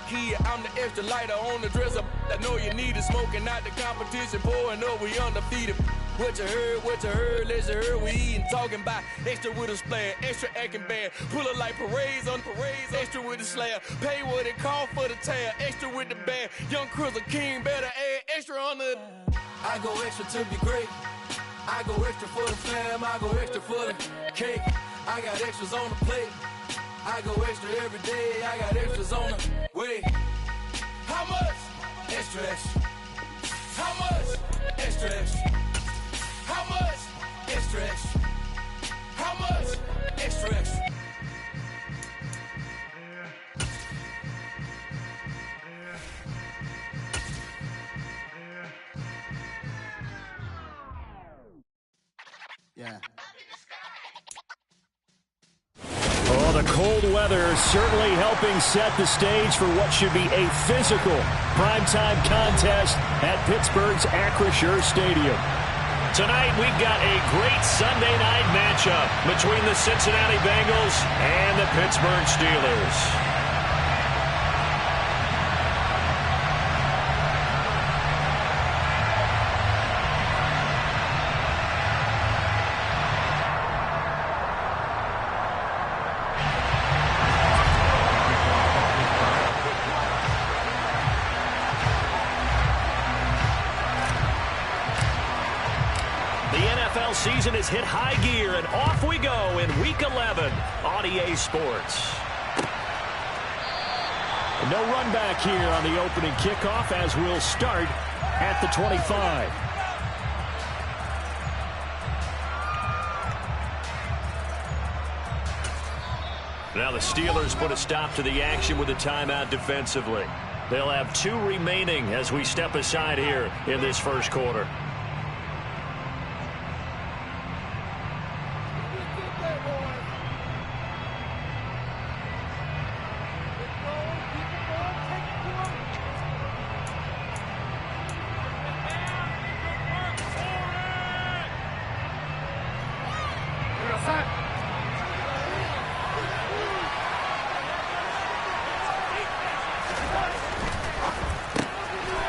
kid, I'm the extra lighter on the dresser. I know you need it, smoking out the competition, pouring up, we undefeated. What you heard, let's hear we eatin', talking about extra with a splash, extra acting bad, pull it like parades on parades, extra with the slab, pay what it cost for the tab, extra with the bag, young Cruiser King, better add extra on the. I go extra to be great, I go extra for the fam, I go extra for the cake, I got extras on the plate, I go extra every day, I got extras on the way. How much? Extra, extra. How much? Extra, extra. How much? Extra, extra. How much? Extra, extra. Yeah. Oh, the cold weather certainly helping set the stage for what should be a physical primetime contest at Pittsburgh's Acrisure Stadium. Tonight, we've got a great Sunday night matchup between the Cincinnati Bengals and the Pittsburgh Steelers. Season has hit high gear, and off we go in Week 11 on EA Sports. No run back here on the opening kickoff as we'll start at the 25. Now the Steelers put a stop to the action with a timeout defensively. They'll have 2 remaining as we step aside here in this first quarter.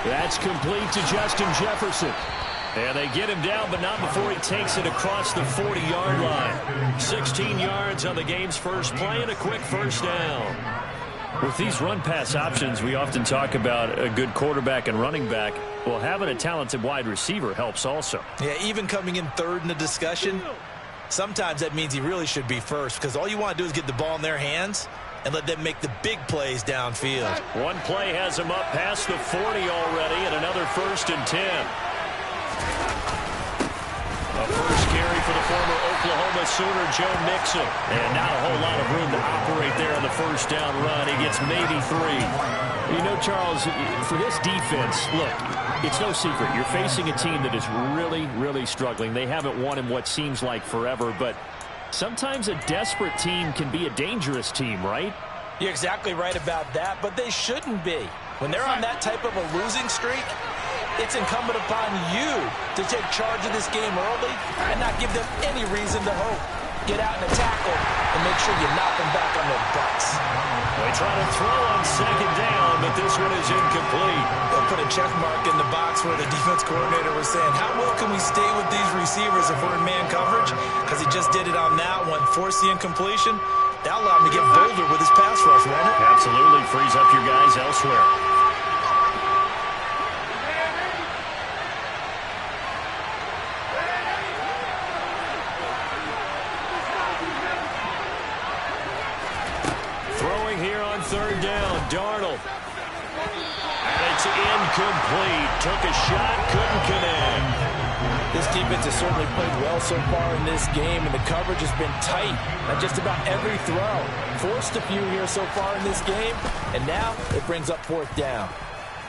That's complete to Justin Jefferson. And they get him down, but not before he takes it across the 40-yard line. 16 yards on the game's first play and a quick first down. With these run-pass options, we often talk about a good quarterback and running back. Well, having a talented wide receiver helps also. Yeah, even coming in third in the discussion, sometimes that means he really should be first because all you want to do is get the ball in their hands and let them make the big plays downfield. One play has him up past the 40 already, and another 1st and 10. A first carry for the former Oklahoma Sooner, Joe Mixon. And not a whole lot of room to operate there on the first down run. He gets maybe 3. You know, Charles, for this defense, look, it's no secret. You're facing a team that is really, really struggling. They haven't won in what seems like forever, but sometimes a desperate team can be a dangerous team, right? You're exactly right about that, but they shouldn't be. When they're on that type of a losing streak, it's incumbent upon you to take charge of this game early and not give them any reason to hope. Get out in a tackle and make sure you knock them back on their butts. They try to throw on 2nd down, but this one is incomplete. They'll put a check mark in the box where the defense coordinator was saying, how well can we stay with these receivers if we're in man coverage? Because he just did it on that one, forced the incompletion. That allowed him to get bolder with his pass rush, won't it? Absolutely. Frees up your guys elsewhere. Throwing here on 3rd down, Darnold. And it's incomplete. Took a shot, couldn't connect. This defense has certainly played well so far in this game, and the coverage has been tight at just about every throw. Forced a few here so far in this game, and now it brings up 4th down.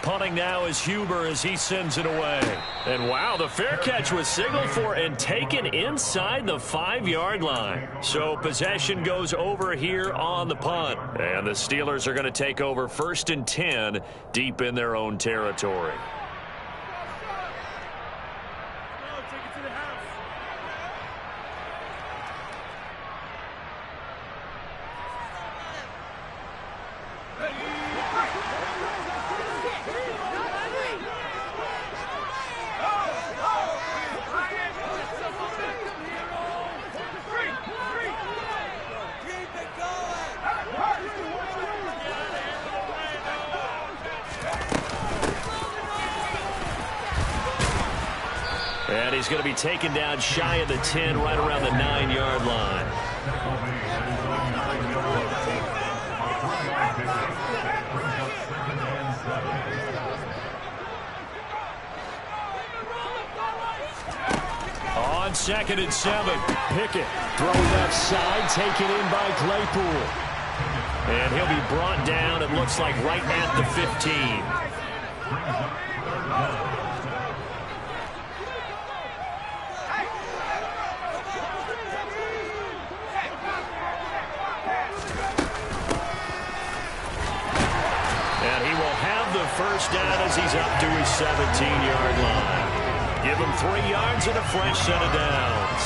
Punting now is Huber as he sends it away. And wow, the fair catch was signaled for and taken inside the 5-yard line. So possession goes over here on the punt. And the Steelers are going to take over 1st and 10 deep in their own territory. And he's going to be taken down shy of the 10, right around the 9-yard line. On 2nd and 7, Pickett throwing left side, taken in by Claypool. And he'll be brought down, it looks like, right at the 15. And he will have the first down as he's up to his 17-yard line. Give him 3 yards and a fresh set of downs.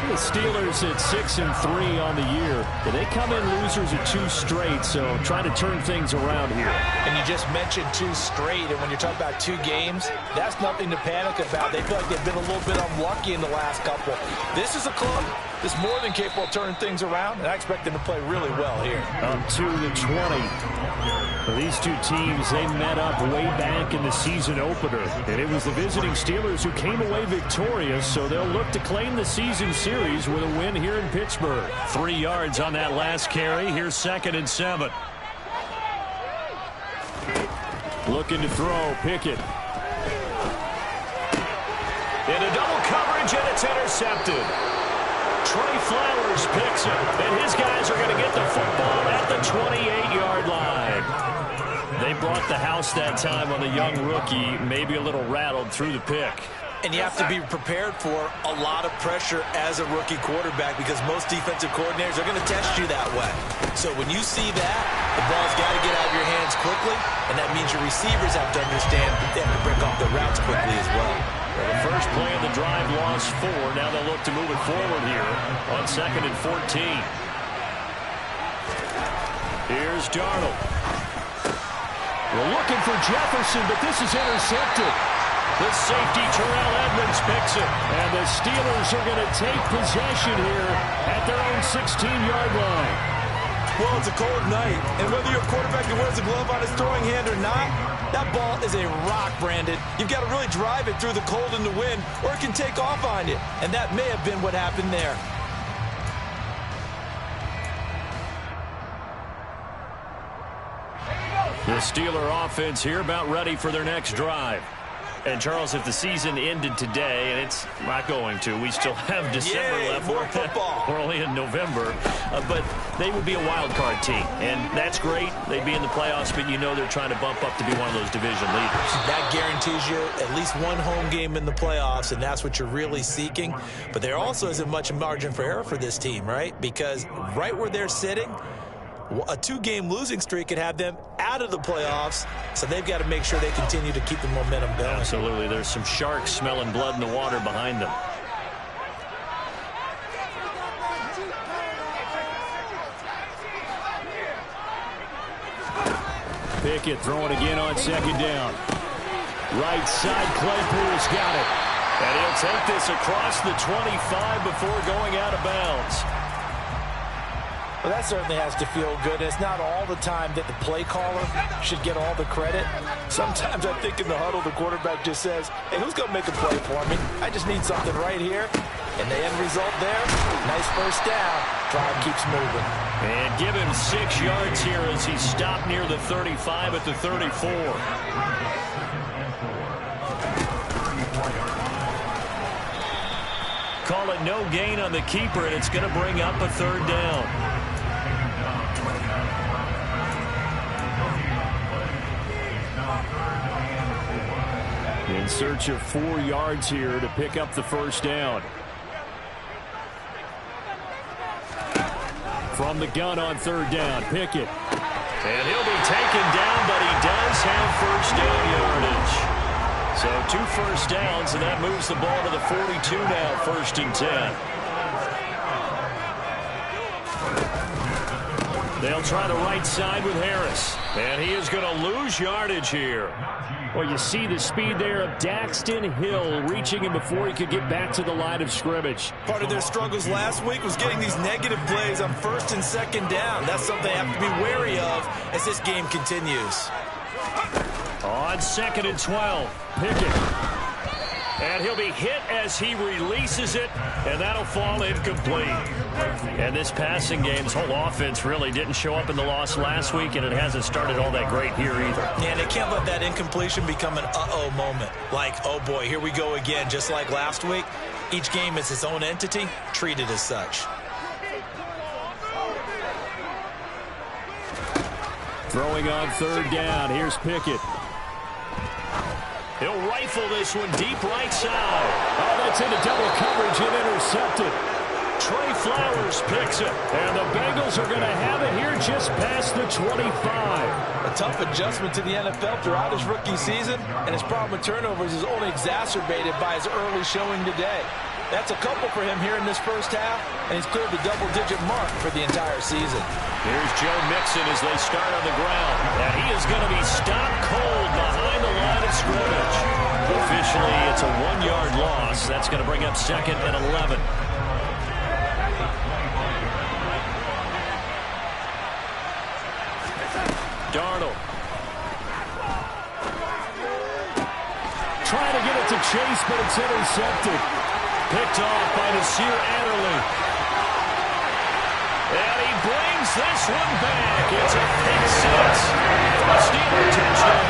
The Steelers at 6-3 on the year. They come in losers at 2 straight, so trying to turn things around here. And you just mentioned 2 straight, and when you're talking about 2 games, that's nothing to panic about. They feel like they've been a little bit unlucky in the last couple. This is a club that's more than capable of turning things around, and I expect them to play really well here. Up to the 20. These 2 teams, they met up way back in the season opener, and it was the visiting Steelers who came away victorious, so they'll look to claim the season series with a win here in Pittsburgh. 3 yards on that last carry. Here's 2nd and 7. Looking to throw, Pickett. Into double coverage, and it's intercepted. Trey Flowers picks it, and his guys are going to get the football at the 28-yard line. They brought the house that time on the young rookie, maybe a little rattled through the pick. And you have to be prepared for a lot of pressure as a rookie quarterback because most defensive coordinators are going to test you that way. So when you see that, the ball's got to get out of your hands quickly, and that means your receivers have to understand they have to break off their routes quickly as well. Well, the first play of the drive lost 4. Now they'll look to move it forward here on 2nd and 14. Here's Darnold. We're looking for Jefferson, but this is intercepted. The safety, Terrell Edmonds, picks it. And the Steelers are going to take possession here at their own 16-yard line. Well, it's a cold night, and whether you're a quarterback who wears a glove on his throwing hand or not, that ball is a rock, Brandon. You've got to really drive it through the cold and the wind, or it can take off on you. And that may have been what happened there. The Steeler offense here about ready for their next drive. And, Charles, if the season ended today, and it's not going to, we still have December left. More football. We're only in November. But they would be a wild card team. And that's great. They'd be in the playoffs, but you know they're trying to bump up to be one of those division leaders. That guarantees you at least one home game in the playoffs, and that's what you're really seeking. But there also isn't much margin for error for this team, right? Because right where they're sitting, a 2-game losing streak could have them out of the playoffs, so they've got to make sure they continue to keep the momentum going. Absolutely. There's some sharks smelling blood in the water behind them. Pickett throwing again on 2nd down. Right side, Claypool's got it. And he'll take this across the 25 before going out of bounds. Well, that certainly has to feel good. It's not all the time that the play caller should get all the credit. Sometimes I think in the huddle, the quarterback just says, hey, who's going to make a play for me? I just need something right here. And the end result there, nice first down. Drive keeps moving. And give him 6 yards here as he stopped near the 35 at the 34. Call it no gain on the keeper, and it's going to bring up a 3rd down. In search of 4 yards here to pick up the first down. From the gun on 3rd down, Pickett. And he'll be taken down, but he does have first down yardage. So 2 first downs, and that moves the ball to the 42 now, 1st and 10. They'll try the right side with Harris. And he is going to lose yardage here. Well, you see the speed there of Daxton Hill reaching him before he could get back to the line of scrimmage. Part of their struggles last week was getting these negative plays on 1st and 2nd down. That's something they have to be wary of as this game continues. On 2nd and 12, Pickett. And he'll be hit as he releases it, and that'll fall incomplete. And this passing game's whole offense really didn't show up in the loss last week, and it hasn't started all that great here either. Yeah, they can't let that incompletion become an uh-oh moment. Like, oh boy, here we go again, just like last week. Each game is its own entity, treated as such. Throwing on third down, here's Pickett. He'll rifle this one deep right side. Oh, that's into double coverage and intercepted. Trey Flowers picks it, and the Bengals are going to have it here just past the 25. A tough adjustment to the NFL throughout his rookie season, and his problem with turnovers is only exacerbated by his early showing today. That's a couple for him here in this first half, and he's cleared the double-digit mark for the entire season. Here's Joe Mixon as they start on the ground, and he is going to be stopped cold behind the line of scrimmage. Officially, it's a 1-yard loss. That's going to bring up 2nd and 11. Darnold. Trying to get it to Chase, but it's intercepted. Picked off by Nasir Adderley. And he brings this one back. It's a pick six. A Steeler touchdown.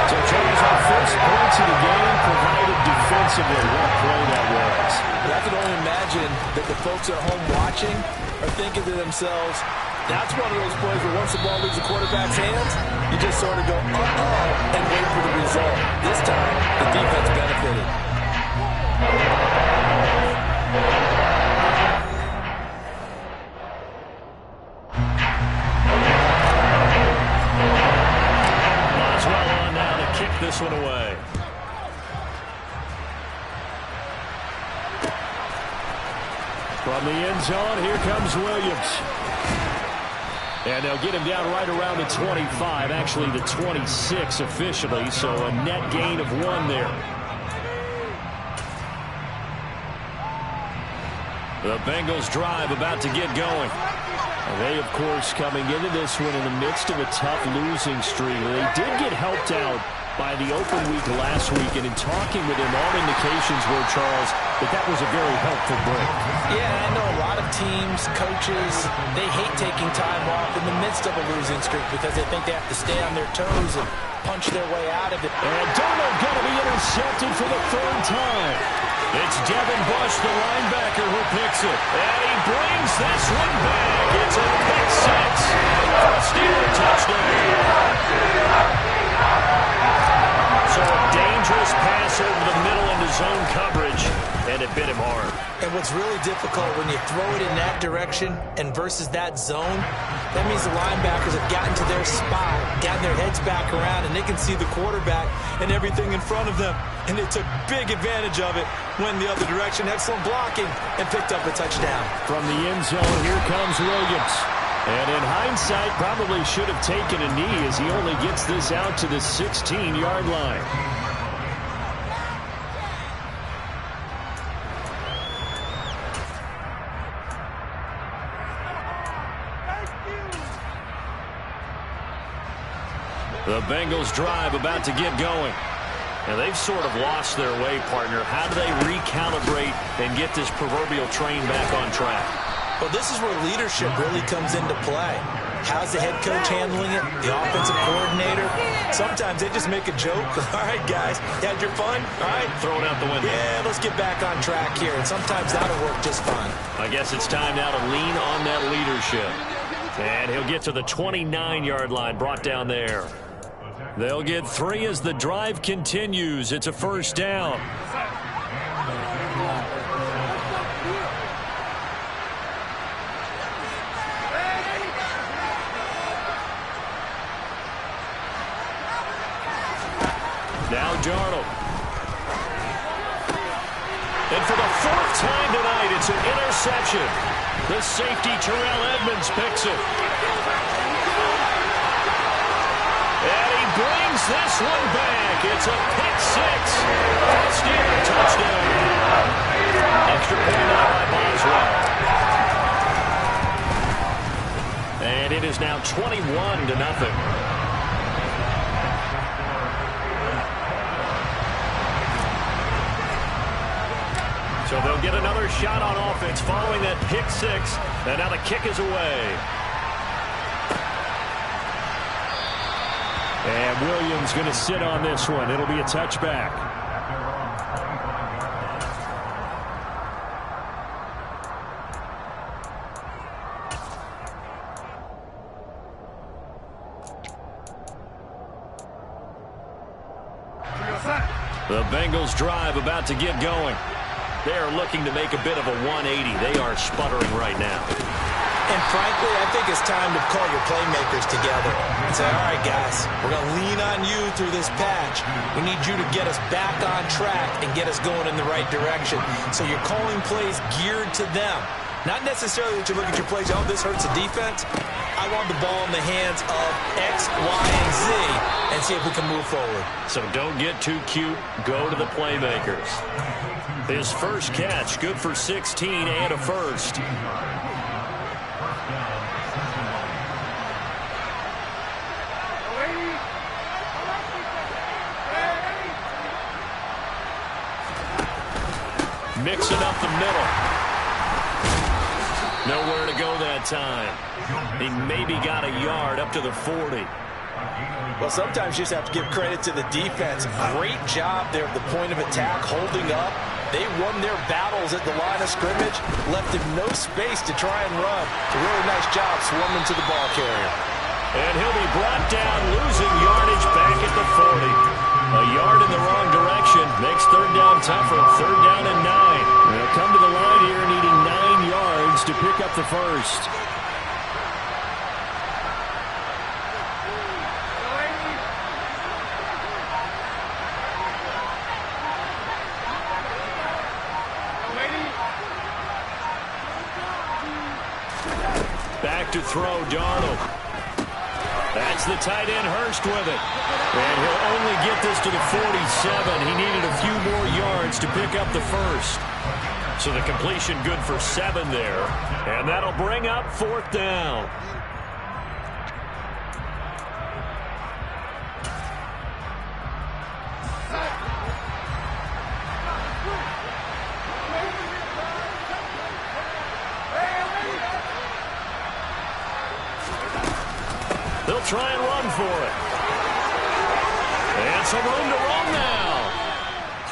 So Charles, our first points of the game provided defensively. What play that was. I can only imagine that the folks at home watching are thinking to themselves, that's one of those plays where once the ball leaves the quarterback's hands, you just sort of go, uh-oh, and wait for the result. This time, the defense benefited. Boswell on now to kick this one away. From the end zone, here comes Williams. And they'll get him down right around the 25, actually the 26 officially, so a net gain of 1 there. The Bengals drive about to get going. And they, of course, coming into this one in the midst of a tough losing streak. They did get helped out by the open week last week, and in talking with him, all indications were, Charles, that was a very helpful break. Yeah, I know a lot of teams, coaches, they hate taking time off in the midst of a losing streak because they think they have to stay on their toes and punch their way out of it. And Darnold going to be intercepted for the 3rd time. It's Devin Bush, the linebacker, who picks it. And he brings this one back. It's a pick six. A Steeler touchdown. So a dangerous pass over the middle into zone coverage, and it bit him hard. And what's really difficult when you throw it in that direction and versus that zone, that means the linebackers have gotten to their spot, gotten their heads back around, and they can see the quarterback and everything in front of them. And they took big advantage of it, went the other direction, excellent blocking, and picked up a touchdown. From the end zone, here comes Williams. And in hindsight, probably should have taken a knee as he only gets this out to the 16-yard line. The Bengals drive about to get going. And they've sort of lost their way, partner. How do they recalibrate and get this proverbial train back on track? Well, this is where leadership really comes into play. How's the head coach handling it? The offensive coordinator? Sometimes they just make a joke. All right, guys, you had your fun? All right. Throw it out the window. Yeah, let's get back on track here. And sometimes that'll work just fine. I guess it's time now to lean on that leadership. And he'll get to the 29-yard line, brought down there. They'll get 3 as the drive continues. It's a first down. Now Darnold. And for the 4th time tonight, it's an interception. The safety, Terrell Edmunds, picks it. And he brings this one back. It's a pick six. Steeler touchdown. Extra point out by Boswell. And it is now 21-0. get another shot on offense following that pick six. And now the kick is away. And Williams going to sit on this one. It'll be a touchback. The Bengals drive about to get going. They are looking to make a bit of a 180. They are sputtering right now. And frankly, I think it's time to call your playmakers together and say, all right, guys, we're going to lean on you through this patch. We need you to get us back on track and get us going in the right direction. So you're calling plays geared to them. Not necessarily that you look at your plays, oh, this hurts the defense. I want the ball in the hands of X, Y, and Z and see if we can move forward. So don't get too cute. Go to the playmakers. His first catch, good for 16 and a first. Mixing up the middle. Nowhere to go that time. He maybe got a yard up to the 40. Well, sometimes you just have to give credit to the defense. Great job there at the point of attack, holding up. They won their battles at the line of scrimmage, left him no space to try and run. A really nice job swarming to the ball carrier. And he'll be brought down, losing yardage back at the 40. A yard in the wrong direction makes third down tougher. Third down and 9. They'll come to the line here needing 9 yards to pick up the first. Back to throw, Darnold. That's the tight end, Hurst, with it. And he'll only get this to the 47. He needed a few more yards to pick up the first. So the completion good for 7 there. And that'll bring up fourth down. They'll try and run for it. And some room to run now.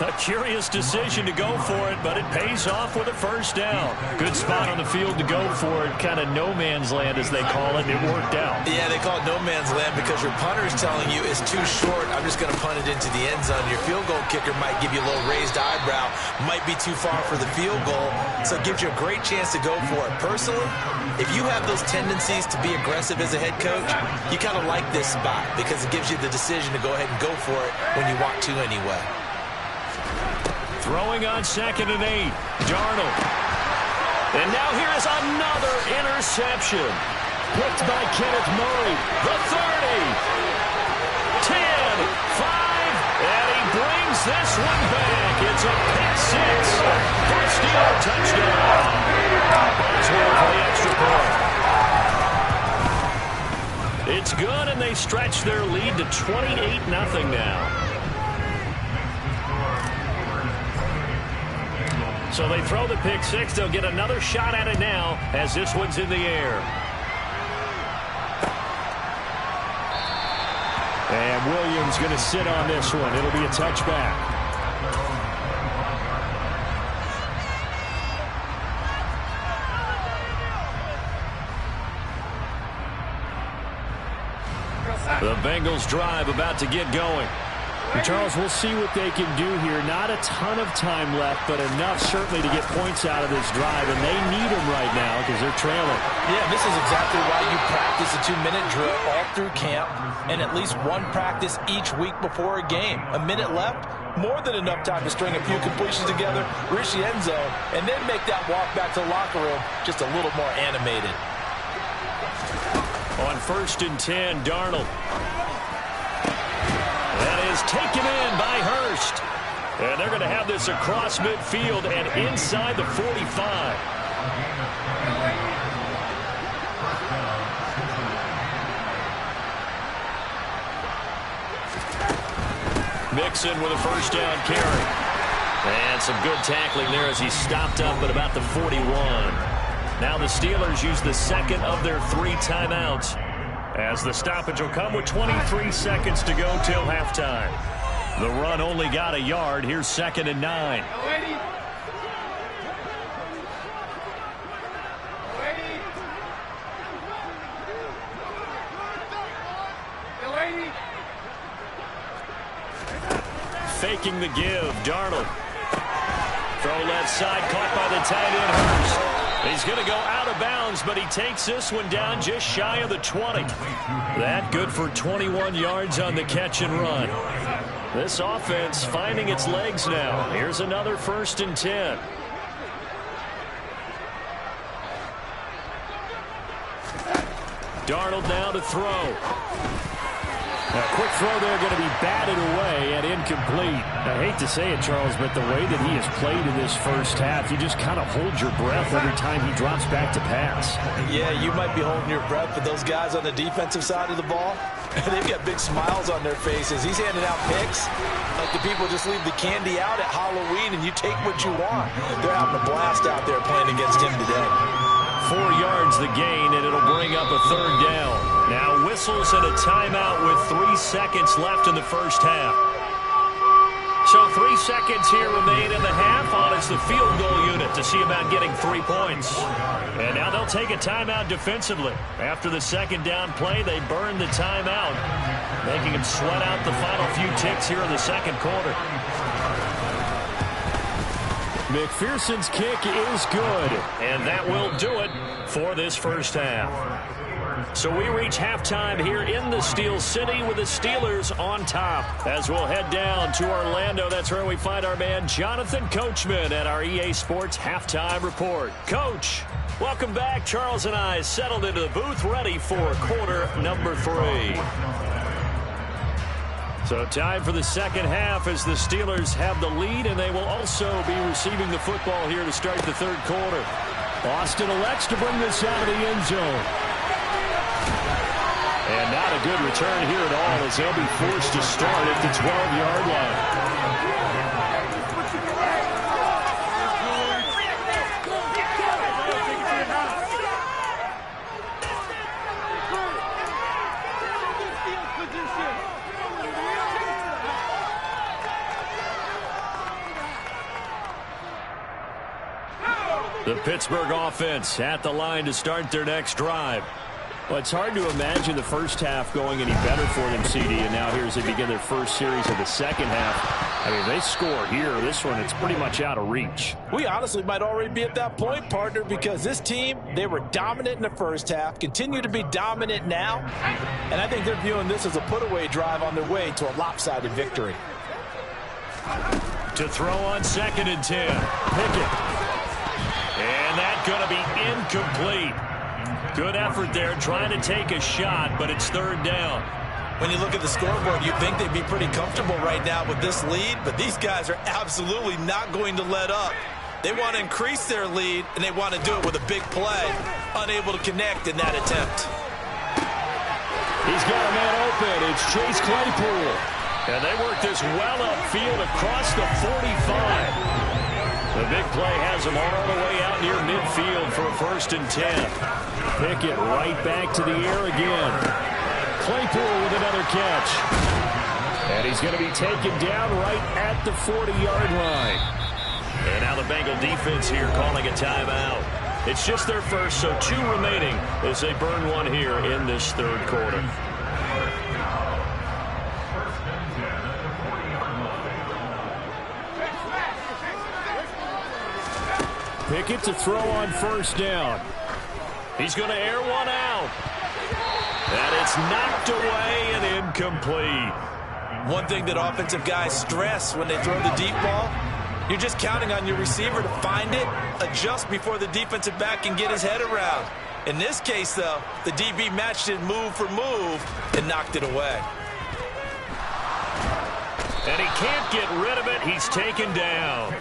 A curious decision to go for it, but it pays off with a first down. Good spot on the field to go for it. Kind of no man's land, as they call it. It worked out. Yeah, they call it no man's land because your punter is telling you it's too short. I'm just going to punt it into the end zone. Your field goal kicker might give you a little raised eyebrow. Might be too far for the field goal. So it gives you a great chance to go for it. Personally, if you have those tendencies to be aggressive as a head coach, you kind of like this spot because it gives you the decision to go ahead and go for it when you want to anyway. Throwing on 2nd and 8. Darnold. And now here is another interception. Picked by Kenneth Murray. The 30. 10. 5. And he brings this one back. It's a pick 6. First Steeler touchdown. Boswell for the extra point. It's good, and they stretch their lead to 28-0 now. So they throw the pick 6. They'll get another shot at it now as this one's in the air. And Williams going to sit on this one. It'll be a touchback. The Bengals drive about to get going. Charles, we'll see what they can do here. Not a ton of time left, but enough certainly to get points out of this drive, and they need them right now because they're trailing. Yeah, this is exactly why you practice a 2-minute drill all through camp and at least one practice each week before a game. A minute left, more than enough time to string a few completions together, reach the end zone, and then make that walk back to the locker room just a little more animated. On 1st and 10, Darnold. That is taken in by Hurst. And they're going to have this across midfield and inside the 45. Mixon with a first down carry. And some good tackling there as he stopped up at about the 41. Now the Steelers use the second of their 3 timeouts, as the stoppage will come with 23 seconds to go till halftime. The run only got a yard. Here's 2nd and 9. Faking the give, Darnold. Throw left side, caught by the tight end, Hurst. He's going to go out of bounds, but he takes this one down just shy of the 20. That good for 21 yards on the catch and run. This offense finding its legs now. Here's another 1st and 10. Darnold now to throw. A quick throw there going to be batted away and incomplete. I hate to say it, Charles, but the way that he has played in this first half, you just kind of hold your breath every time he drops back to pass. Yeah, you might be holding your breath, but those guys on the defensive side of the ball, they've got big smiles on their faces. He's handing out picks like the people just leave the candy out at Halloween and you take what you want. They're having a blast out there playing against him today. 4 yards the gain, and it'll bring up a 3rd down. Now whistles and a timeout with 3 seconds left in the first half. So 3 seconds here remain in the half on as the field goal unit to see about getting 3 points. And now they'll take a timeout defensively. After the 2nd down play, they burn the timeout, making them sweat out the final few ticks here in the 2nd quarter. McPherson's kick is good, and that will do it for this first half. So we reach halftime here in the Steel City with the Steelers on top. As we'll head down to Orlando, that's where we find our man Jonathan Coachman at our EA Sports Halftime Report. Coach, welcome back. Charles and I settled into the booth, ready for quarter number 3. So time for the 2nd half as the Steelers have the lead, and they will also be receiving the football here to start the 3rd quarter. Austin elects to bring this out of the end zone. And not a good return here at all as they'll be forced to start at the 12-yard line. The Pittsburgh offense at the line to start their next drive. Well, it's hard to imagine the first half going any better for them, CD, and now here as they begin their first series of the 2nd half. I mean, they score here. This one, it's pretty much out of reach. We honestly might already be at that point, partner, because this team, they were dominant in the first half, continue to be dominant now, and I think they're viewing this as a put-away drive on their way to a lopsided victory. To throw on 2nd and 10. Pickett. And that's going to be incomplete. Good effort there trying to take a shot, but it's 3rd down. When you look at the scoreboard, you'd think they'd be pretty comfortable right now with this lead, but these guys are absolutely not going to let up. They want to increase their lead, and they want to do it with a big play. Unable to connect in that attempt. He's got a man open. It's Chase Claypool. And they work this well upfield across the 45. The big play has him all the way out near midfield for a 1st and 10. Pickett right back to the air again. Claypool with another catch. And he's going to be taken down right at the 40-yard line. And now the Bengal defense here calling a timeout. It's just their first, so 2 remaining as they burn one here in this 3rd quarter. Pickett to throw on 1st down. He's going to air one out. And it's knocked away and incomplete. One thing that offensive guys stress when they throw the deep ball, you're just counting on your receiver to find it, adjust before the defensive back can get his head around. In this case, though, the DB matched it move for move and knocked it away. And he can't get rid of it. He's taken down.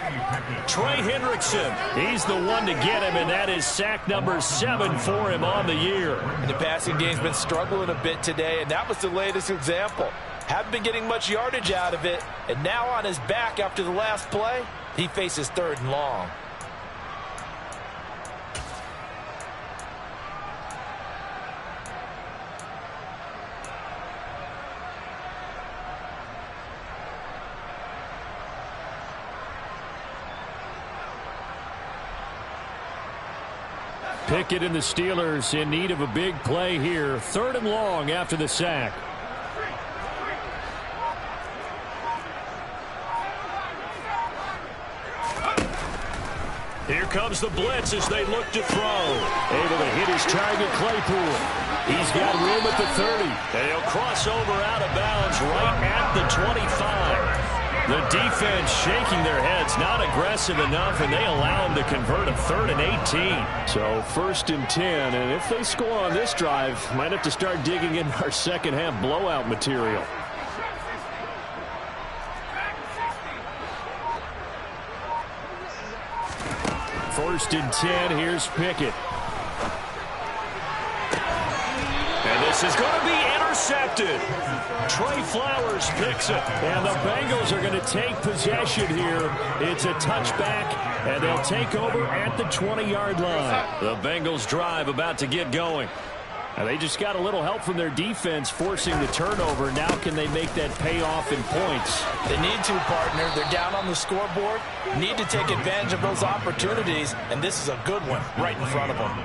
Trey Hendrickson, he's the one to get him, and that is sack number 7 for him on the year. And the passing game's been struggling a bit today, and that was the latest example. Haven't been getting much yardage out of it, and now on his back after the last play, He faces 3rd and long. Pickett and the Steelers in need of a big play here. 3rd and long after the sack. Here comes the blitz as they look to throw. Able to hit his target, Claypool. He's got room at the 30. And he'll cross over out of bounds right at the 25. The defense shaking their heads, not aggressive enough, and they allow him to convert a 3rd and 18. So 1st and 10, and if they score on this drive, might have to start digging in our second half blowout material. First and 10, here's Pickett. And this is going to be intercepted. Trey Flowers picks it. And the Bengals are going to take possession here. It's a touchback, and they'll take over at the 20-yard line. The Bengals drive about to get going. Now they just got a little help from their defense forcing the turnover. Now can they make that pay off in points? They need to, partner. They're down on the scoreboard. Need to take advantage of those opportunities, and this is a good one right in front of them.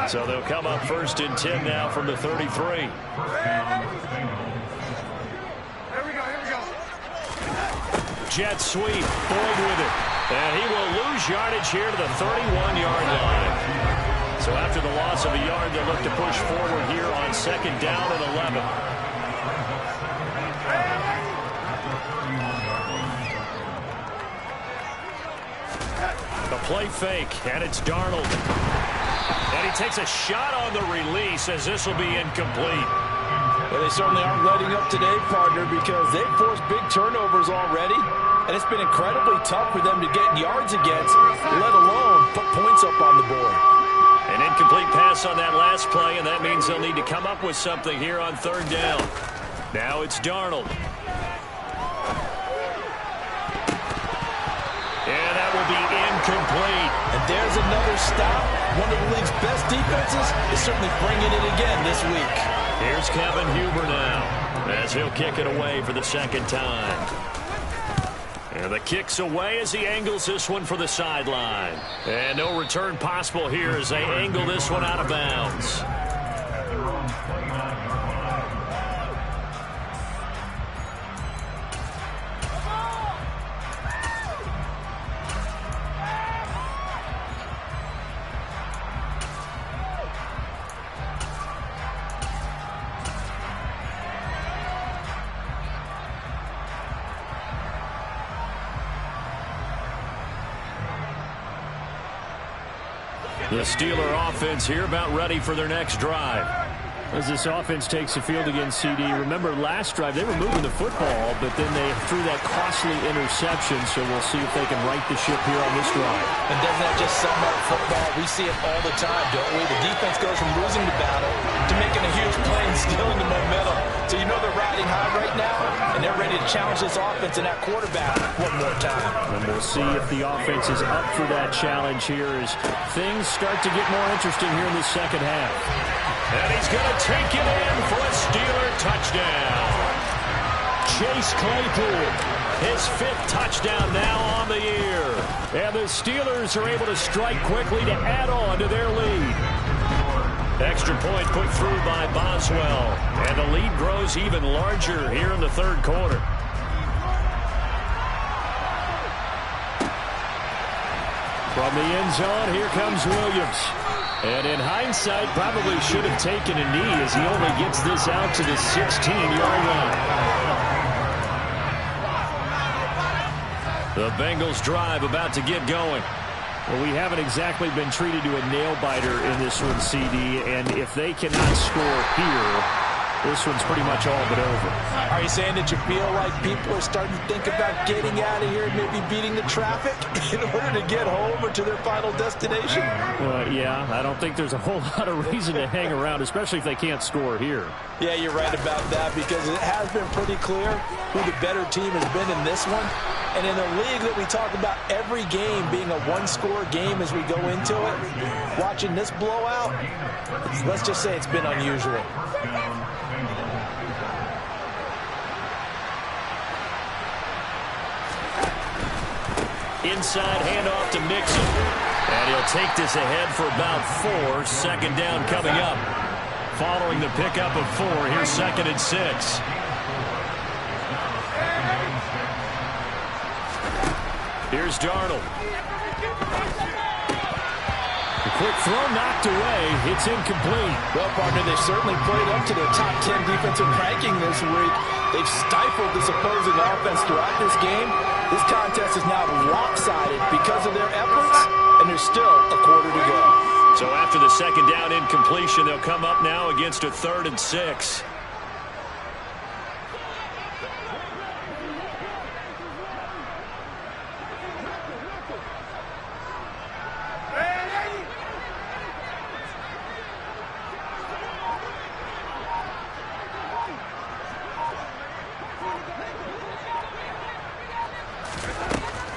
So they'll come up 1st and 10 now from the 33. Here we go. Jet sweep, Boyd with it. And he will lose yardage here to the 31-yard line. So after the loss of a yard, they'll look to push forward here on 2nd down and 11. A play fake, and it's Darnold. And he takes a shot on the release as this will be incomplete. Well, they certainly aren't letting up today, partner, because they've forced big turnovers already. And it's been incredibly tough for them to get yards against, let alone put points up on the board. An incomplete pass on that last play, and that means they'll need to come up with something here on 3rd down. Now it's Darnold. And that will be incomplete. And there's another stop. One of the league's best defenses is certainly bringing it again this week. Here's Kevin Huber now, as he'll kick it away for the 2nd time. And the kick's away as he angles this one for the sideline. And no return possible here as they angle this one out of bounds. The Steeler offense here about ready for their next drive. As this offense takes the field against CD, remember last drive they were moving the football, but then they threw that costly interception, so we'll see if they can right the ship here on this drive. And doesn't that just sum up football? We see it all the time, don't we? The defense goes from losing the battle to making a huge play and stealing the momentum. So you know they're riding high right now, and they're ready to challenge this offense and that quarterback one more time. And we'll see if the offense is up for that challenge here as things start to get more interesting here in the second half. And he's going to take it in for a Steeler touchdown. Chase Claypool, his 5th touchdown now on the year. And the Steelers are able to strike quickly to add on to their lead. Extra point put through by Boswell. And the lead grows even larger here in the 3rd quarter. From the end zone, here comes Williams. And in hindsight, probably should have taken a knee as he only gets this out to the 16-yard line. The Bengals drive about to get going. Well, we haven't exactly been treated to a nail-biter in this one, CD, and if they cannot score here, this one's pretty much all but over. Are you saying that you feel like people are starting to think about getting out of here and maybe beating the traffic in order to get home or to their final destination? Yeah, I don't think there's a whole lot of reason to hang around, especially if they can't score here. Yeah, you're right about that, because it has been pretty clear who the better team has been in this one. And in a league that we talk about every game being a one-score game as we go into it, watching this blowout, let's just say it's been unusual. Inside handoff to Mixon. And he'll take this ahead for about 4. Second down coming up. Following the pickup of 4, here's 2nd and 6. Here's Darnold. The quick throw knocked away. It's incomplete. Well, partner, they certainly played up to their top 10 defensive ranking this week. They've stifled this opposing offense throughout this game. This contest is now lopsided because of their efforts, and there's still a quarter to go. So after the second down incompletion, they'll come up now against a 3rd and 6.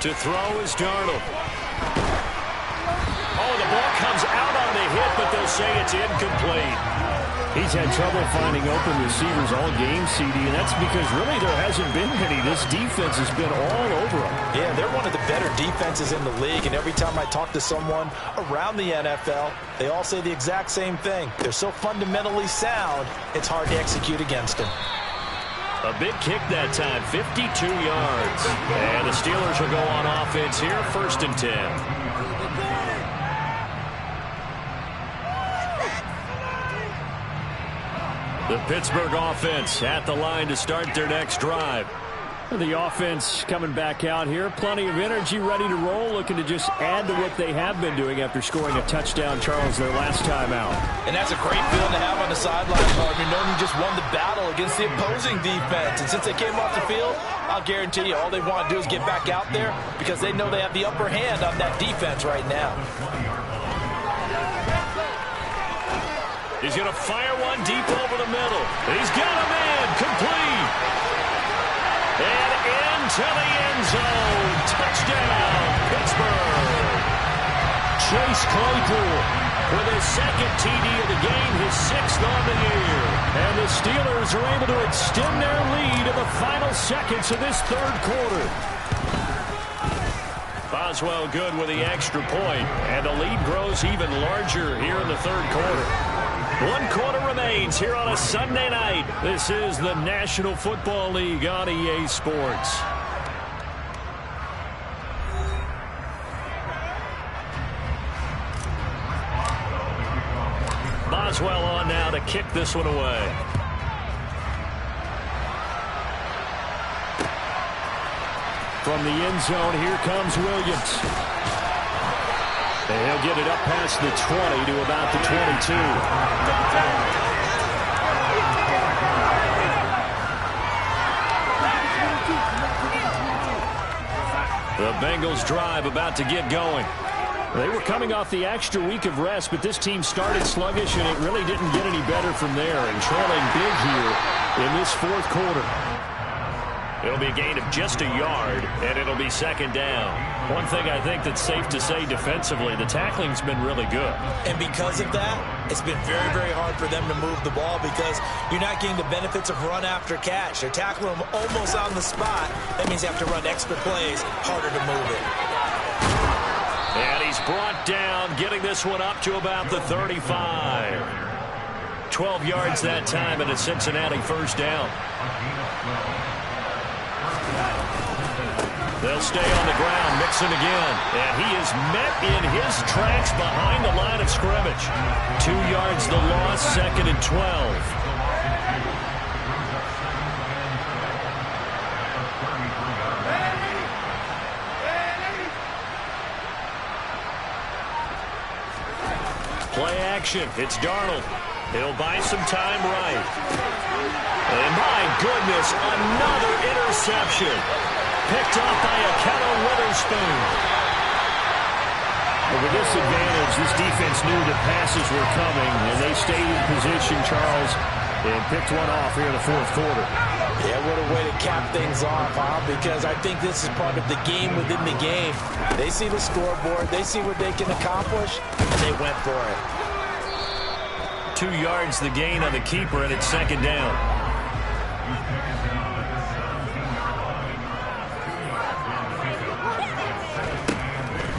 To throw is Darnold. Oh, the ball comes out on the hit, but they'll say it's incomplete. He's had trouble finding open receivers all game, CD, and that's because really there hasn't been any. This defense has been all over them. Yeah, they're one of the better defenses in the league, and every time I talk to someone around the NFL, they all say the exact same thing. They're so fundamentally sound, it's hard to execute against them. A big kick that time, 52 yards. And the Steelers will go on offense here, 1st and 10. The Pittsburgh offense at the line to start their next drive. The offense coming back out here. Plenty of energy, ready to roll, looking to just add to what they have been doing after scoring a touchdown, Charles, their last time out. And that's a great feeling to have on the sideline, partner, knowing you just won the battle against the opposing defense. And since they came off the field, I'll guarantee you all they want to do is get back out there because they know they have the upper hand on that defense right now. He's going to fire one deep over the middle. He's got a man, complete. And into the end zone. Touchdown, Pittsburgh. Chase Claypool with his 2nd TD of the game, his 6th on the year. And the Steelers are able to extend their lead in the final seconds of this 3rd quarter. Boswell good with the extra point, and the lead grows even larger here in the 3rd quarter. 1 quarter remains here on a Sunday night. This is the National Football League on EA Sports. Boswell on now to kick this one away. From the end zone, here comes Williams. And he'll get it up past the 20 to about the 22. The Bengals drive about to get going. They were coming off the extra week of rest, but this team started sluggish, and it really didn't get any better from there, and trailing big here in this 4th quarter. It'll be a gain of just a yard, and it'll be 2nd down. One thing I think that's safe to say defensively, the tackling's been really good. And because of that, it's been very, very hard for them to move the ball because you're not getting the benefits of run after catch. They're tackling them almost on the spot. That means they have to run extra plays, harder to move it. And he's brought down, getting this one up to about the 35. 12 yards that time, and a Cincinnati 1st down. They'll stay on the ground. Mixon again. And he is met in his tracks behind the line of scrimmage. 2 yards the loss, 2nd and 12. Play action. It's Darnold. He'll buy some time right. And my goodness, another interception. Picked off by Ahkello Witherspoon. With this advantage, this defense knew the passes were coming, and they stayed in position, Charles, and picked one off here in the fourth quarter. Yeah, what a way to cap things off, huh? Because I think this is part of the game within the game. They see the scoreboard, they see what they can accomplish, and they went for it. 2 yards the gain on the keeper, and it's second down.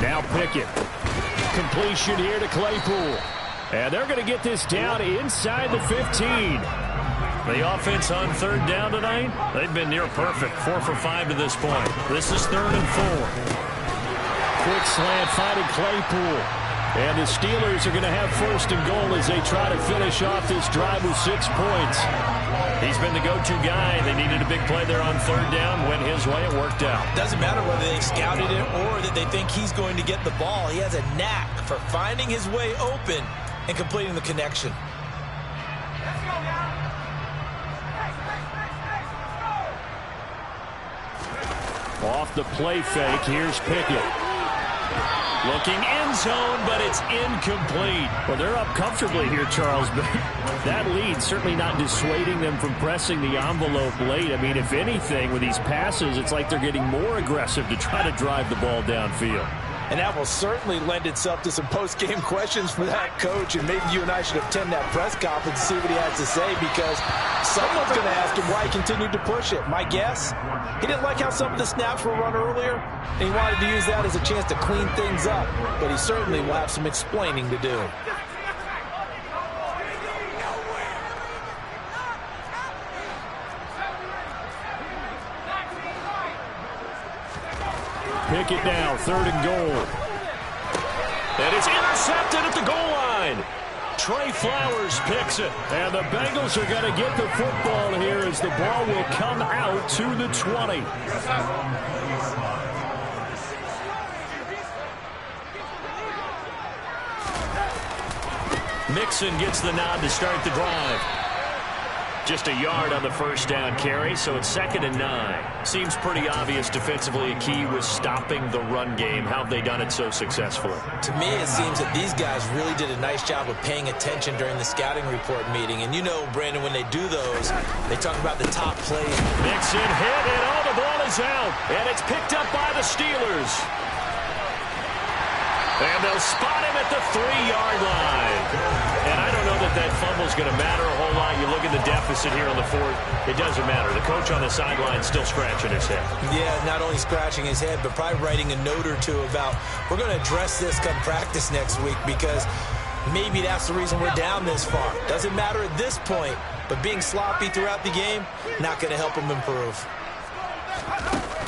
Now Pickett. Completion here to Claypool. And they're going to get this down inside the 15. The offense on third down tonight, they've been near perfect. 4 for 5 to this point. This is 3rd and 4. Quick slant finding Claypool. And the Steelers are going to have 1st and goal as they try to finish off this drive with 6 points. He's been the go-to guy. They needed a big play there on third down. Went his way. It worked out. Doesn't matter whether they scouted it or that they think he's going to get the ball. He has a knack for finding his way open and completing the connection. Off the play fake, here's Pickett. Looking end zone, but it's incomplete. Well, they're up comfortably here, Charles, but that lead certainly not dissuading them from pressing the envelope late. I mean, if anything, with these passes, it's like they're getting more aggressive to try to drive the ball downfield. And that will certainly lend itself to some post-game questions for that coach. And maybe you and I should attend that press conference and see what he has to say, because someone's going to ask him why he continued to push it. My guess, he didn't like how some of the snaps were run earlier, and he wanted to use that as a chance to clean things up. But he certainly will have some explaining to do. Pickett now, 3rd and goal. And it's intercepted at the goal line. Trey Flowers picks it. And the Bengals are going to get the football here as the ball will come out to the 20. Mixon gets the nod to start the drive. Just a yard on the first down carry, so it's 2nd and 9. Seems pretty obvious defensively a key was stopping the run game. How have they done it so successfully? To me, it seems that these guys really did a nice job of paying attention during the scouting report meeting. And you know, Brandon, when they do those, they talk about the top plays. Mixon hit, and all the ball is out. And it's picked up by the Steelers. And they'll spot him at the 3-yard line. And I don't know that that fumble's going to matter a whole lot. You look at the deficit here on the 4th. It doesn't matter. The coach on the sideline still scratching his head. Yeah, not only scratching his head, but probably writing a note or two about, we're going to address this come practice next week, because maybe that's the reason we're down this far. Doesn't matter at this point, but being sloppy throughout the game, not going to help him improve.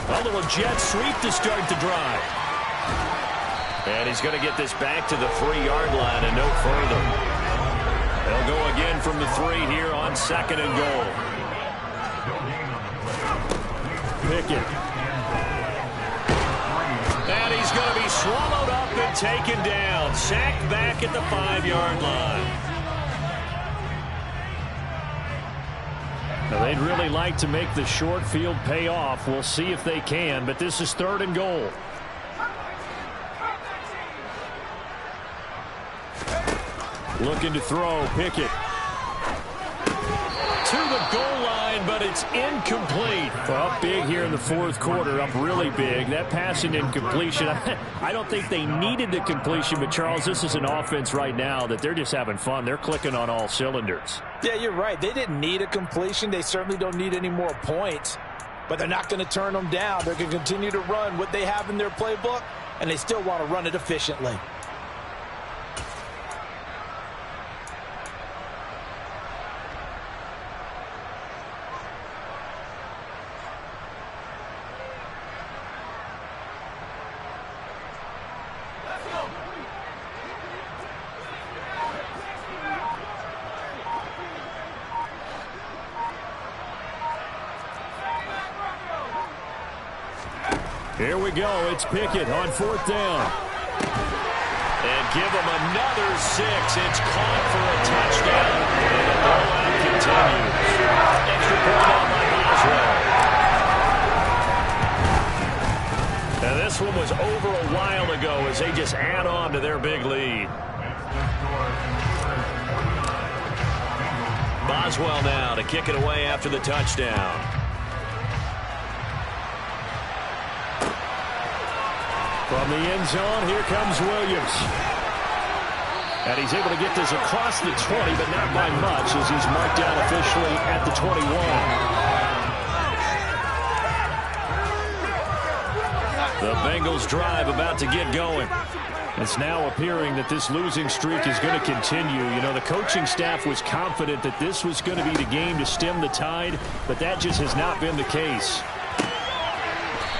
A little jet sweep to start the drive. And he's going to get this back to the 3-yard line and no further. They'll go again from the 3 here on 2nd and goal. Pickett. And he's going to be swallowed up and taken down. Sacked back at the 5-yard line. Now, they'd really like to make the short field pay off. We'll see if they can, but this is 3rd and goal. Looking to throw, Pickett. To the goal line, but it's incomplete. Well, up big here in the 4th quarter, up really big. That pass and incompletion, I don't think they needed the completion, but Charles, this is an offense right now that they're just having fun. They're clicking on all cylinders. Yeah, you're right. They didn't need a completion. They certainly don't need any more points, but they're not going to turn them down. They're going to continue to run what they have in their playbook, and they still want to run it efficiently. Here we go. It's Pickett on 4th down. And give him another 6. It's caught for a touchdown. And the blowout continues. Extra point out by Boswell. And this one was over a while ago as they just add on to their big lead. Boswell now to kick it away after the touchdown. From the end zone, here comes Williams. And he's able to get this across the 20, but not by much as he's marked down officially at the 21. The Bengals drive about to get going. It's now appearing that this losing streak is going to continue. You know, the coaching staff was confident that this was going to be the game to stem the tide, but that just has not been the case.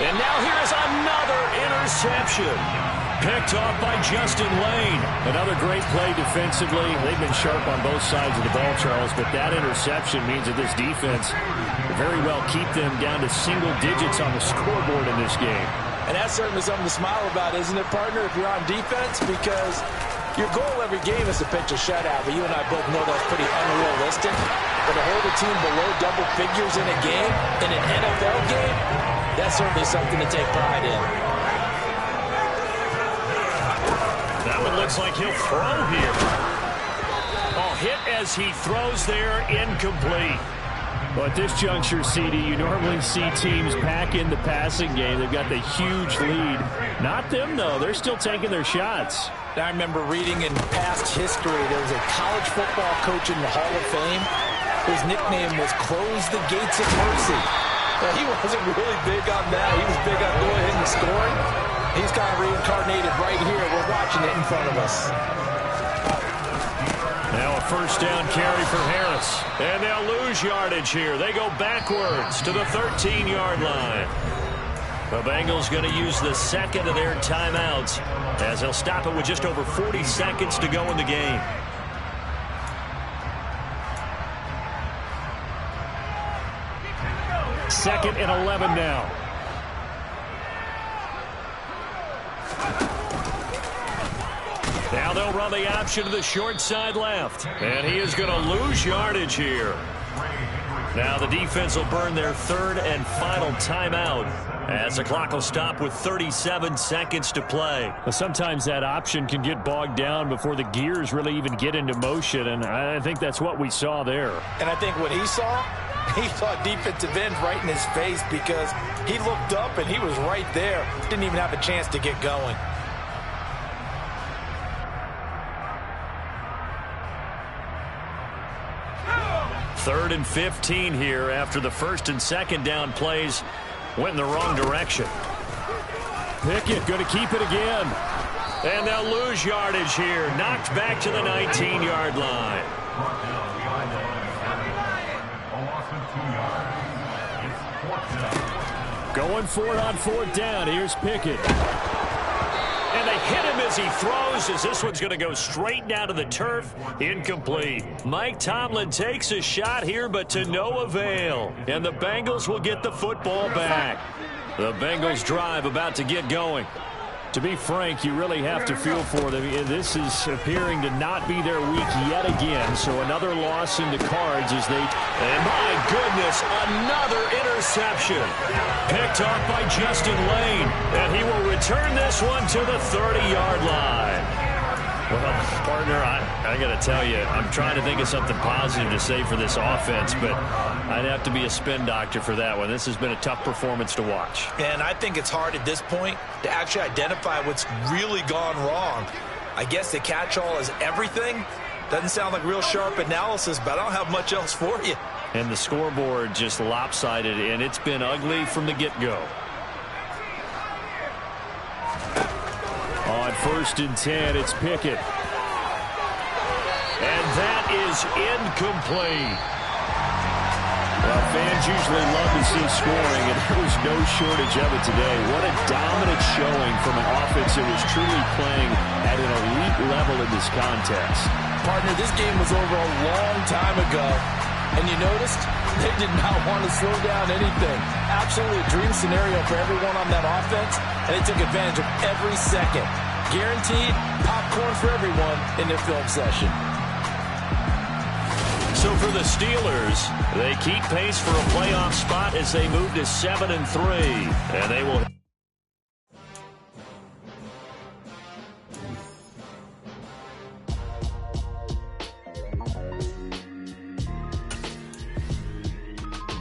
And now here's another interception. Picked off by Justin Lane. Another great play defensively. They've been sharp on both sides of the ball, Charles, but that interception means that this defense will very well keep them down to single digits on the scoreboard in this game. And that's certainly something to smile about, isn't it, partner, if you're on defense? Because your goal every game is to pitch a shutout, but you and I both know that's pretty unrealistic. But to hold a team below double figures in a game, in an NFL game, that's certainly something to take pride in. That one looks like he'll throw here. Oh, hit as he throws there, incomplete. Well, at this juncture, CD, you normally see teams pack in the passing game. They've got the huge lead. Not them, though. They're still taking their shots. I remember reading in past history, there was a college football coach in the Hall of Fame whose nickname was Close the Gates of Mercy. Well, he wasn't really big on that. He was big on going ahead and scoring. He's kind of reincarnated right here. We're watching it in front of us. Now a first down carry for Harris. And they'll lose yardage here. They go backwards to the 13-yard line. The Bengals going to use the second of their timeouts as they'll stop it with just over 40 seconds to go in the game. Second and 11 now. Now they'll run the option to the short side left. And he is going to lose yardage here. Now the defense will burn their third and final timeout as the clock will stop with 37 seconds to play. Well, sometimes that option can get bogged down before the gears really even get into motion, and I think that's what we saw there. And I think what he saw defensive end right in his face because he looked up and he was right there. Didn't even have a chance to get going. Third and 15 here after the first and second down plays went in the wrong direction. Pickett going to keep it again. And they'll lose yardage here. Knocked back to the 19-yard line. Going for it on fourth down. Here's Pickett. And they hit him as he throws, as this one's going to go straight down to the turf. Incomplete. Mike Tomlin takes a shot here, but to no avail. And the Bengals will get the football back. The Bengals drive about to get going. To be frank, you really have to feel for them. This is appearing to not be their week yet again. So another loss in the cards as they... And my goodness, another interception. Picked off by Justin Lane. And he will return this one to the 30-yard line. Well, partner, I got to tell you, I'm trying to think of something positive to say for this offense, but I'd have to be a spin doctor for that one. This has been a tough performance to watch. And I think it's hard at this point to actually identify what's really gone wrong. I guess the catch-all is everything. Doesn't sound like real sharp analysis, but I don't have much else for you. And the scoreboard just lopsided, and it's been ugly from the get-go. On first and 10, it's Pickett. And that is incomplete. Well, fans usually love to see scoring, and there was no shortage of it today. What a dominant showing from an offense that was truly playing at an elite level in this contest. Partner, this game was over a long time ago, and you noticed they did not want to slow down anything. Absolutely a dream scenario for everyone on that offense, and they took advantage of every second. Guaranteed popcorn for everyone in their film session. So for the Steelers, they keep pace for a playoff spot as they move to 7-3. And they will...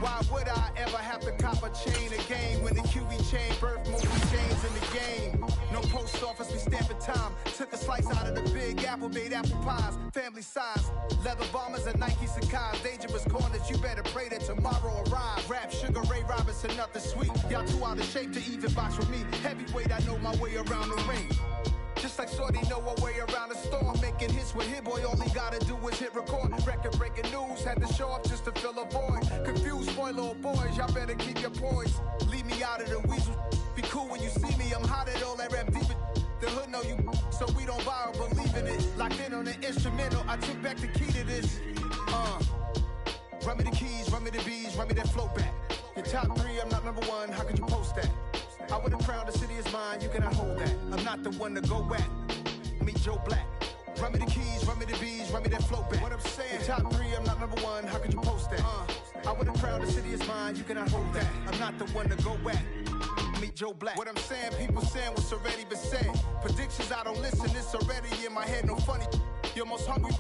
Why would I ever have to cop a chain again when the QB chain birth movie chains in the game? No post office, we stamping time. Took a slice out of the big apple, made apple pies, family size. Leather bombers and Nike Sacai's. Dangerous corners, you better pray that tomorrow arrives. Rap, Sugar Ray Robinson, nothing sweet. Y'all too out of shape to even box with me. Heavyweight, I know my way around the ring. Just like Shorty know her way around the storm. Making hits with Hit Boy, all he gotta do is hit record. Record-breaking news, had to show up just to fill a void. Confused, spoiled little boys, y'all better keep your poise. Leave me out of the weasel. Be cool when you see me, I'm hot at all that rap deep. The hood know you, so we don't borrow, believe in it. Locked in on the instrumental, I took back the key to this. Run me the keys, run me the bees, run me that flow back. Your top 3, I'm not number 1, how could you post that? I would have crowned the city is mine, you cannot hold that. I'm not the one to go at. Meet Joe Black. Run me the keys, run me the bees, run me that flow back. What I'm saying, your top 3, I'm not number 1, how could you post that? I would have crowned the city is mine, you cannot hold that. I'm not the one to go at. Meet Joe Black. What I'm saying, people saying what's already been said. Predictions, I don't listen, it's already in my head, no funny. You're most hungry.